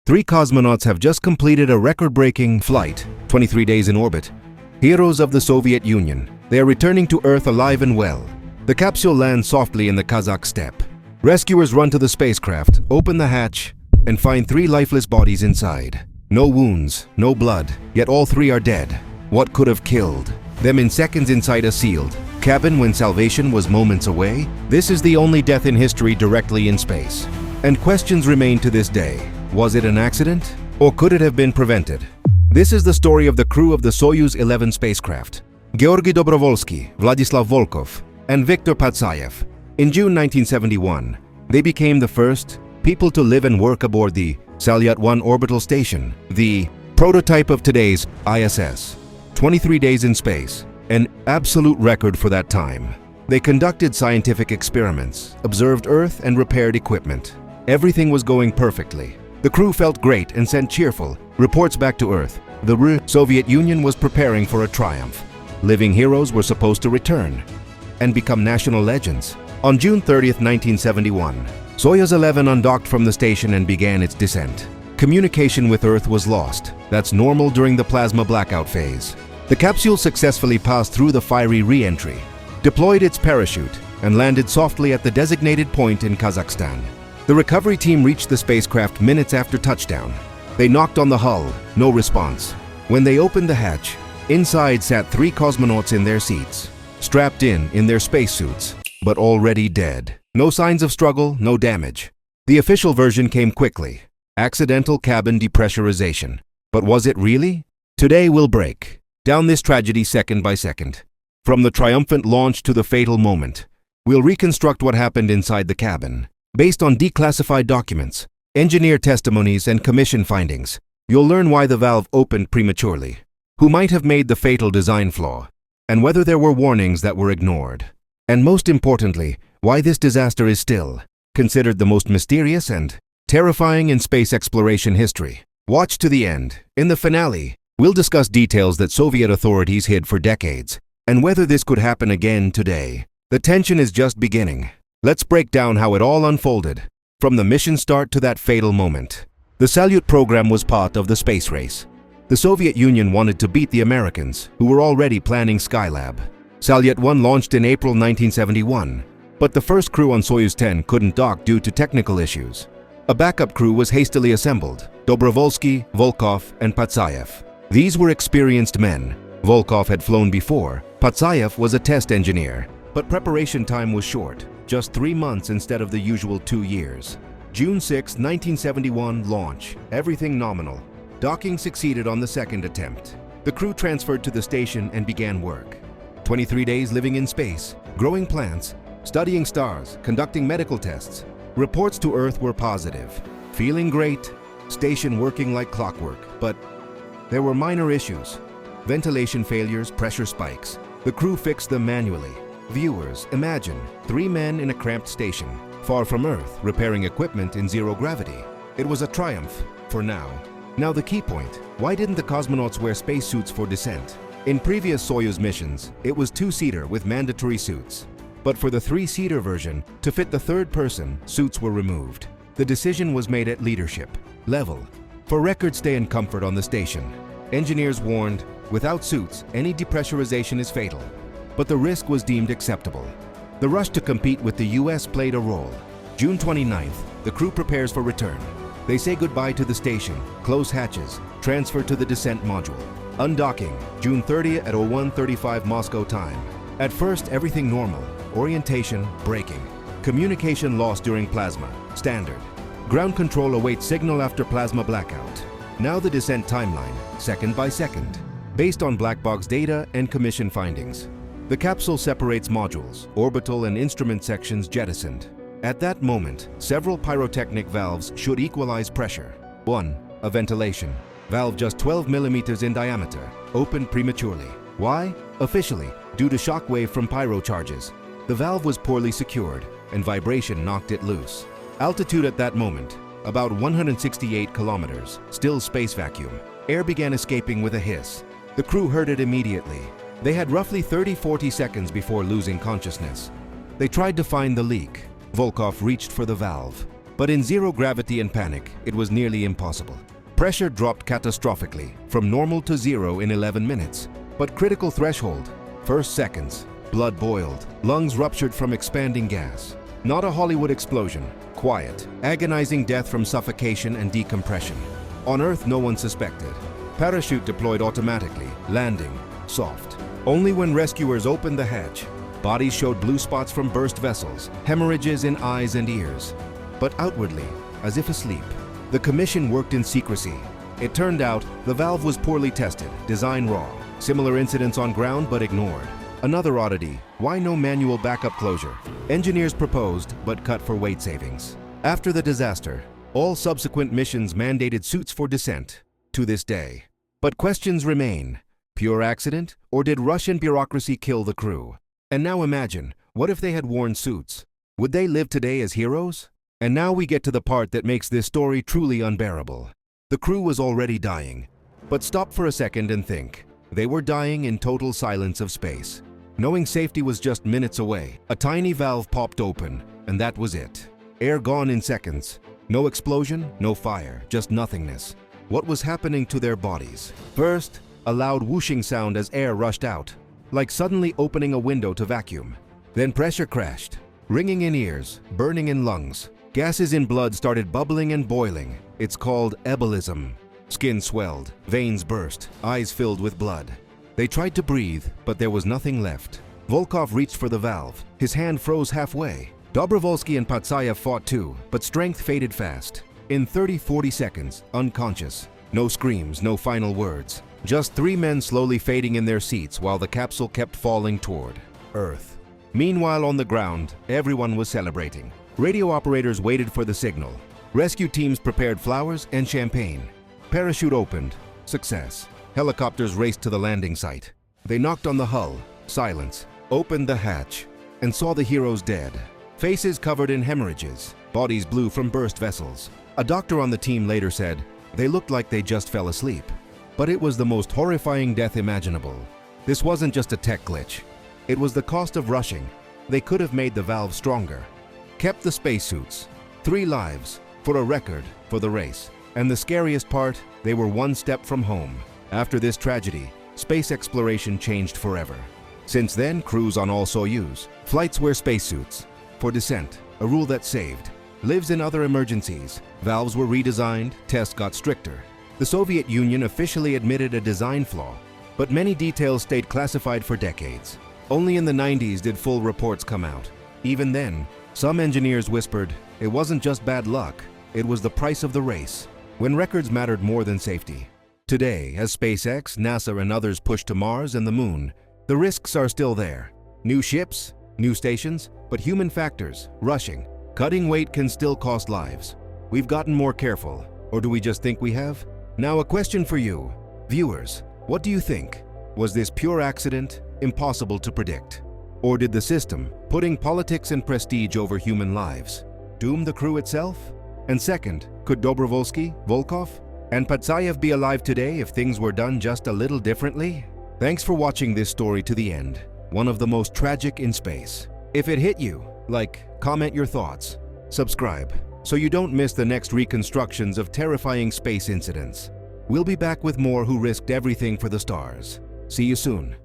Three cosmonauts have just completed a record-breaking flight, 23 days in orbit. Heroes of the Soviet Union. They are returning to Earth alive and well. The capsule lands softly in the Kazakh steppe. Rescuers run to the spacecraft, open the hatch, and find three lifeless bodies inside. No wounds, no blood, yet all three are dead. What could have killed them in seconds inside a sealed cabin when salvation was moments away? This is the only death in history directly in space. And questions remain to this day. Was it an accident? Or could it have been prevented? This is the story of the crew of the Soyuz 11 spacecraft. Georgy Dobrovolsky, Vladislav Volkov, and Viktor Patsayev. In June 1971, they became the first people to live and work aboard the Salyut-1 orbital station, the prototype of today's ISS. 23 days in space, an absolute record for that time. They conducted scientific experiments, observed Earth, and repaired equipment. Everything was going perfectly. The crew felt great and sent cheerful reports back to Earth. The Soviet Union was preparing for a triumph. Living heroes were supposed to return and become national legends. On June 30th, 1971, Soyuz 11 undocked from the station and began its descent. Communication with Earth was lost. That's normal during the plasma blackout phase. The capsule successfully passed through the fiery re-entry, deployed its parachute, and landed softly at the designated point in Kazakhstan. The recovery team reached the spacecraft minutes after touchdown. They knocked on the hull, no response. When they opened the hatch, inside sat three cosmonauts in their seats, strapped in their spacesuits, but already dead. No signs of struggle, no damage. The official version came quickly. Accidental cabin depressurization. But was it really? Today we'll break down this tragedy second by second. From the triumphant launch to the fatal moment, we'll reconstruct what happened inside the cabin. Based on declassified documents, engineer testimonies, and commission findings, you'll learn why the valve opened prematurely, who might have made the fatal design flaw, and whether there were warnings that were ignored. And most importantly, why this disaster is still considered the most mysterious and terrifying in space exploration history. Watch to the end. In the finale, we'll discuss details that Soviet authorities hid for decades, and whether this could happen again today. The tension is just beginning. Let's break down how it all unfolded, from the mission start to that fatal moment. The Salyut program was part of the space race. The Soviet Union wanted to beat the Americans, who were already planning Skylab. Salyut-1 launched in April 1971, but the first crew on Soyuz 10 couldn't dock due to technical issues. A backup crew was hastily assembled: Dobrovolsky, Volkov, and Patsayev. These were experienced men. Volkov had flown before. Patsayev was a test engineer, but preparation time was short. Just 3 months instead of the usual 2 years. June 6, 1971 launch. Everything nominal. Docking succeeded on the second attempt. The crew transferred to the station and began work. 23 days living in space, growing plants, studying stars, conducting medical tests. Reports to Earth were positive. Feeling great, station working like clockwork. But there were minor issues. Ventilation failures, pressure spikes. The crew fixed them manually. Viewers, imagine 3 men in a cramped station, far from Earth, repairing equipment in zero gravity. It was a triumph, for now. Now the key point: why didn't the cosmonauts wear spacesuits for descent? In previous Soyuz missions, it was 2-seater with mandatory suits. But for the 3-seater version, to fit the third person, suits were removed. The decision was made at leadership level. For record stay and comfort on the station, engineers warned, without suits, any depressurization is fatal. But the risk was deemed acceptable. The rush to compete with the US played a role. June 29th, the crew prepares for return. They say goodbye to the station, close hatches, transfer to the descent module. Undocking, June 30th at 01:35 Moscow time. At first, everything normal. Orientation, braking. Communication lost during plasma, standard. Ground control awaits signal after plasma blackout. Now the descent timeline, second by second, based on black box data and commission findings. The capsule separates modules, orbital and instrument sections jettisoned. At that moment, several pyrotechnic valves should equalize pressure. 1. A ventilation valve just 12 millimeters in diameter, opened prematurely. Why? Officially, due to shock wave from pyro charges. The valve was poorly secured, and vibration knocked it loose. Altitude at that moment, about 168 kilometers, still space vacuum. Air began escaping with a hiss. The crew heard it immediately. They had roughly 30-40 seconds before losing consciousness. They tried to find the leak. Volkov reached for the valve. But in zero gravity and panic, it was nearly impossible. Pressure dropped catastrophically, from normal to zero in 11 minutes. But critical threshold, first seconds, blood boiled, lungs ruptured from expanding gas. Not a Hollywood explosion, quiet, agonizing death from suffocation and decompression. On Earth, no one suspected. Parachute deployed automatically, landing, soft. Only when rescuers opened the hatch, bodies showed blue spots from burst vessels, hemorrhages in eyes and ears. But outwardly, as if asleep. The commission worked in secrecy. It turned out the valve was poorly tested, design raw. Similar incidents on ground but ignored. Another oddity, why no manual backup closure? Engineers proposed but cut for weight savings. After the disaster, all subsequent missions mandated suits for descent, to this day. But questions remain. Pure accident, or did Russian bureaucracy kill the crew? And now imagine, what if they had worn suits? Would they live today as heroes? And now we get to the part that makes this story truly unbearable. The crew was already dying. But stop for a second and think. They were dying in total silence of space. Knowing safety was just minutes away, a tiny valve popped open, and that was it. Air gone in seconds. No explosion, no fire, just nothingness. What was happening to their bodies? First, a loud whooshing sound as air rushed out, like suddenly opening a window to vacuum. Then pressure crashed, ringing in ears, burning in lungs. Gases in blood started bubbling and boiling. It's called embolism. Skin swelled, veins burst, eyes filled with blood. They tried to breathe, but there was nothing left. Volkov reached for the valve. His hand froze halfway. Dobrovolsky and Patsayev fought too, but strength faded fast. In 30-40 seconds, unconscious. No screams, no final words. Just 3 men slowly fading in their seats while the capsule kept falling toward Earth. Meanwhile, on the ground, everyone was celebrating. Radio operators waited for the signal. Rescue teams prepared flowers and champagne. Parachute opened. Success. Helicopters raced to the landing site. They knocked on the hull. Silence. Opened the hatch and saw the heroes dead. Faces covered in hemorrhages. Bodies blue from burst vessels. A doctor on the team later said, they looked like they just fell asleep. But it was the most horrifying death imaginable. This wasn't just a tech glitch. It was the cost of rushing. They could have made the valve stronger. Kept the spacesuits. 3 lives. For a record. For the race. And the scariest part, they were one step from home. After this tragedy, space exploration changed forever. Since then, crews on all Soyuz. Flights wear spacesuits. For descent, a rule that saved. Lives in other emergencies. Valves were redesigned, tests got stricter. The Soviet Union officially admitted a design flaw, but many details stayed classified for decades. Only in the 90s did full reports come out. Even then, some engineers whispered, it wasn't just bad luck, it was the price of the race, when records mattered more than safety. Today, as SpaceX, NASA, and others push to Mars and the Moon, the risks are still there. New ships, new stations, but human factors, rushing, cutting weight can still cost lives. We've gotten more careful, or do we just think we have? Now a question for you, viewers, what do you think? Was this pure accident, impossible to predict? Or did the system, putting politics and prestige over human lives, doom the crew itself? And second, could Dobrovolsky, Volkov, and Patsayev be alive today if things were done just a little differently? Thanks for watching this story to the end, one of the most tragic in space. If it hit you, like, comment your thoughts, subscribe, so you don't miss the next reconstructions of terrifying space incidents. We'll be back with more who risked everything for the stars. See you soon.